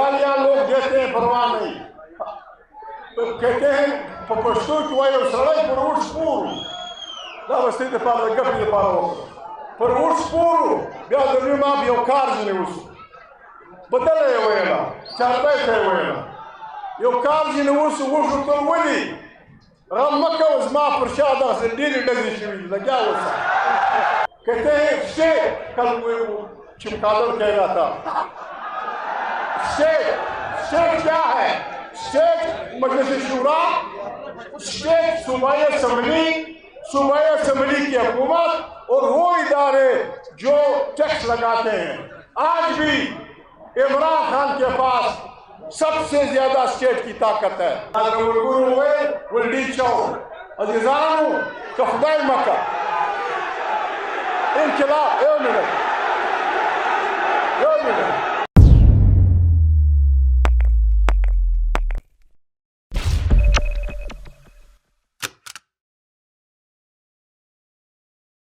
गालियां लोग देते हैं, परवाह नहीं। तो कहते हैं पश्तो की वही सड़क पर उठ स्पूर दा वस्ती de para गप de para पर उठ स्पूर ब्या दबी मां बियो कार ने उस बदल है वेला चारबे है वेला यो कार ने उस तो वली रमक वजमा प्रशादा से डील डगी शवी लगा उस कहते हैं शेख कल वो चिमकादल कह रहा था शेख क्या है? शेख मजलिस शुरा, शेख सूबाई असम्बली की हुकूमत और वो इदारे जो टैक्स लगाते हैं। आज भी इमरान खान के पास सबसे ज्यादा स्टेट की ताकत है। अजीजानु कफदाई मक्का इनकलाब